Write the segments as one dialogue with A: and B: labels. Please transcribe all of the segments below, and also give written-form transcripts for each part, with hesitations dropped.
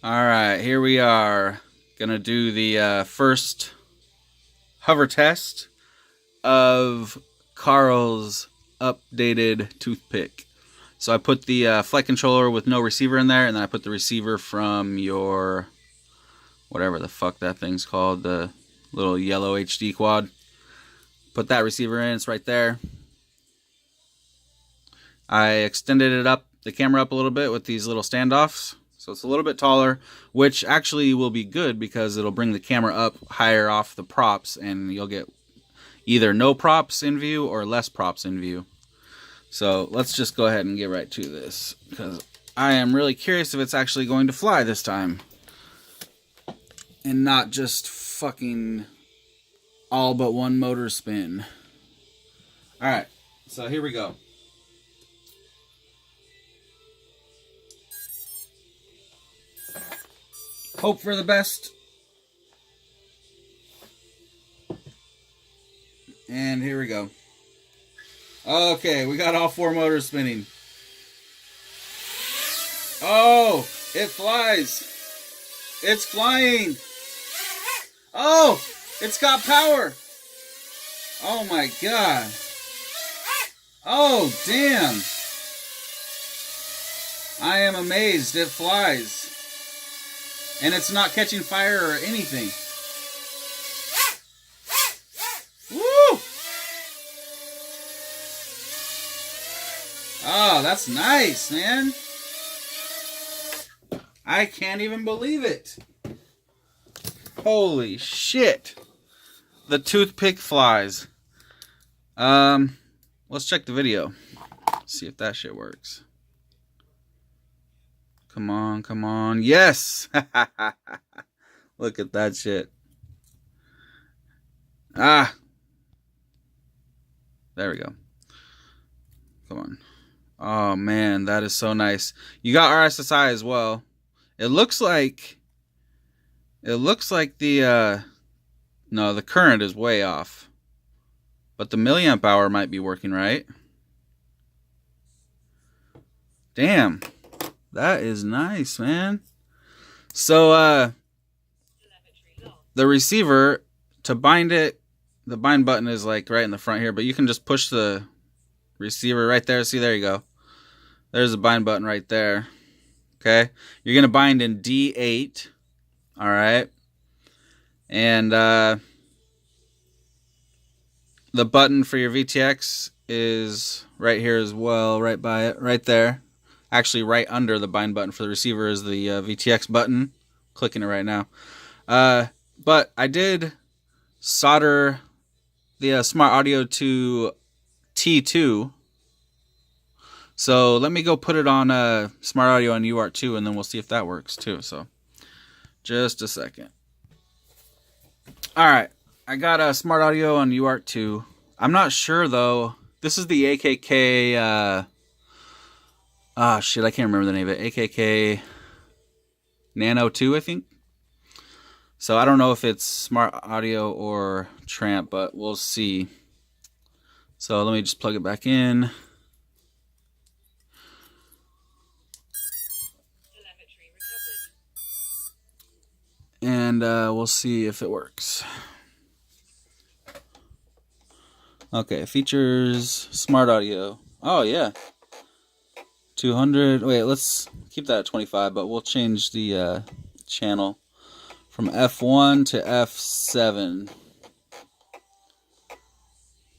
A: Alright, here we are. Gonna do the first hover test of Karels' updated toothpick. So I put the flight controller with no receiver in there, and then I put the receiver from your, whatever the fuck that thing's called, the little yellow HD quad. Put that receiver in, it's right there. I extended it up, the camera up a little bit with these little standoffs. So it's a little bit taller, which actually will be good because it'll bring the camera up higher off the props and you'll get either no props in view or less props in view. So let's just go ahead and get right to this because I am really curious if it's actually going to fly this time and not just fucking all but one motor spin. Alright, so here we go. Hope for the best. And here we go. Okay, we got all four motors spinning. Oh, it flies. It's flying. Oh, it's got power. Oh my god. Oh, damn. I am amazed. It flies. And it's not catching fire or anything. Woo! Oh, that's nice, man. I can't even believe it. Holy shit. The toothpick flies. Let's check the video. See if that shit works. Come on, come on. Yes! Look at that shit. Ah! There we go. Come on. Oh, man, that is so nice. You got RSSI as well. It looks like the, no, the current is way off. But the milliamp hour might be working right. Damn. That is nice, man. So, the receiver, to bind it, the bind button is like right in the front here, but you can just push the receiver right there. See, there you go. There's the bind button right there. Okay. You're going to bind in D8. All right. And, the button for your VTX is right here as well, right by it, right there. Actually, right under the bind button for the receiver is the VTX button. Clicking it right now. But I did solder the Smart Audio to T2. So let me go put it on Smart Audio on UART2, and then we'll see if that works too. So just a second. All right, I got a Smart Audio on UART2. I'm not sure though. This is the AKK. Shit, I can't remember the name of it. AKK Nano 2, I think. So I don't know if it's Smart Audio or Tramp, but we'll see. So let me just plug it back in. And we'll see if it works. Okay, features, Smart Audio. Oh, yeah. 200. Wait, let's keep that at 25, but we'll change the channel from F1 to F7.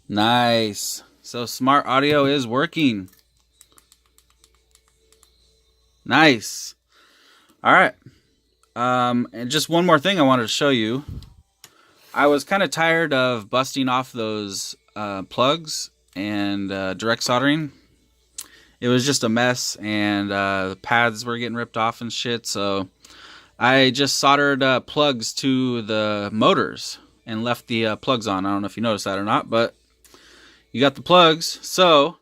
A: Nice. So Smart Audio is working. Nice. All right. And just one more thing I wanted to show you. I was kind of tired of busting off those plugs and direct soldering. It was just a mess, and the pads were getting ripped off and shit, so I just soldered plugs to the motors and left the plugs on. I don't know if you noticed that or not, but you got the plugs. So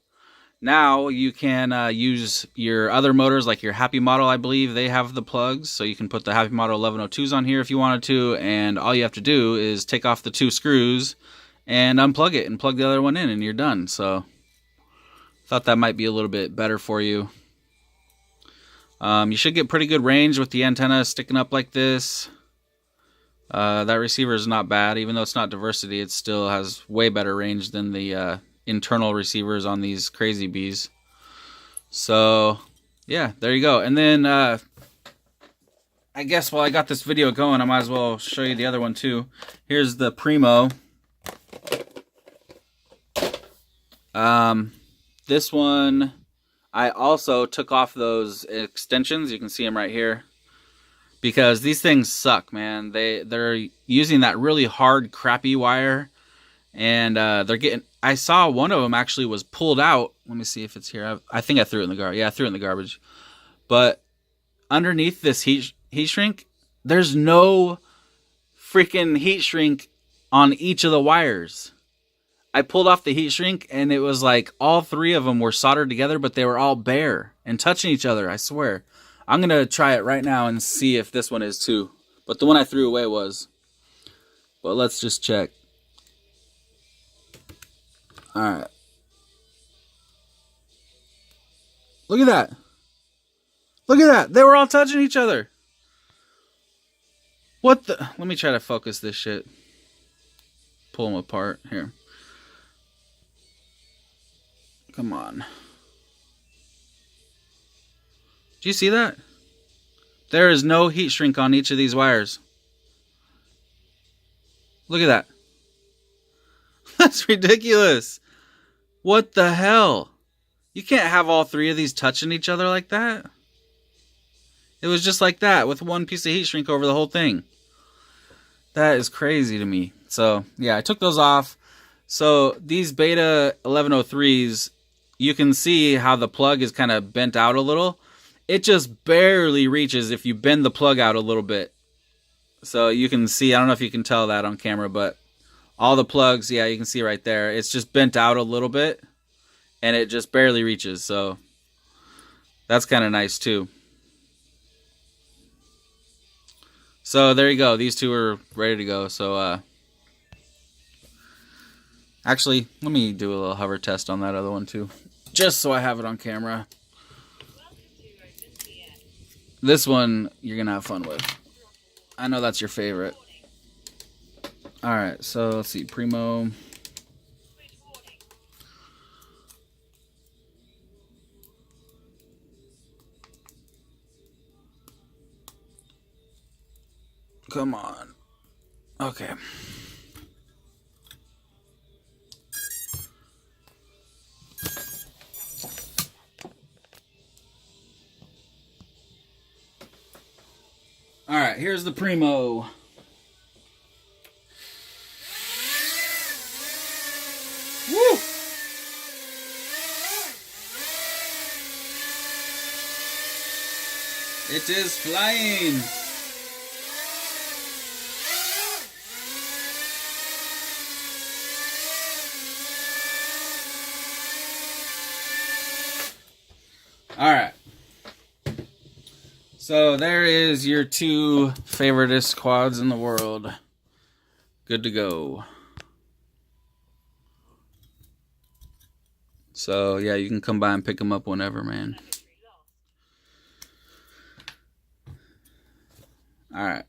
A: now you can use your other motors, like your Happy Model, I believe they have the plugs, so you can put the Happy Model 1102s on here if you wanted to, and all you have to do is take off the two screws and unplug it and plug the other one in, and you're done. So thought that might be a little bit better for you. You should get pretty good range with the antenna sticking up like this. That receiver is not bad. Even though it's not diversity, it still has way better range than the internal receivers on these Crazy Bees. So, yeah, there you go. And then, I guess while I got this video going, I might as well show you the other one too. Here's the Primo. This one, I also took off those extensions. You can see them right here. Because these things suck, man. They're using that really hard, crappy wire. And they're getting... I saw one of them actually was pulled out. Let me see if it's here. I think I threw it in the garbage. Yeah, I threw it in the garbage. But underneath this heat shrink, there's no freaking heat shrink on each of the wires. I pulled off the heat shrink, and it was like all three of them were soldered together, but they were all bare and touching each other, I swear. I'm going to try it right now and see if this one is too. But the one I threw away was. But let's just check. Alright. Look at that. Look at that. They were all touching each other. What the... Let me try to focus this shit. Pull them apart. Here. Come on. Do you see that? There is no heat shrink on each of these wires. Look at that. That's ridiculous. What the hell? You can't have all three of these touching each other like that. It was just like that with one piece of heat shrink over the whole thing. That is crazy to me. So, yeah, I took those off. So, these Beta 1103s, you can see how the plug is kind of bent out a little. It just barely reaches if you bend the plug out a little bit. So you can see, I don't know if you can tell that on camera, but all the plugs, yeah, you can see right there. It's just bent out a little bit, and it just barely reaches. So that's kind of nice too. So there you go. These two are ready to go. So actually, let me do a little hover test on that other one too, just so I have it on camera. This one you're going to have fun with. I know that's your favorite. Alright, so let's see. Primo. Come on. Okay. Alright, here's the Primo. Woo! It is flying! Alright. So there is your two favoriteest quads in the world. Good to go. So yeah, you can come by and pick them up whenever, man. Alright.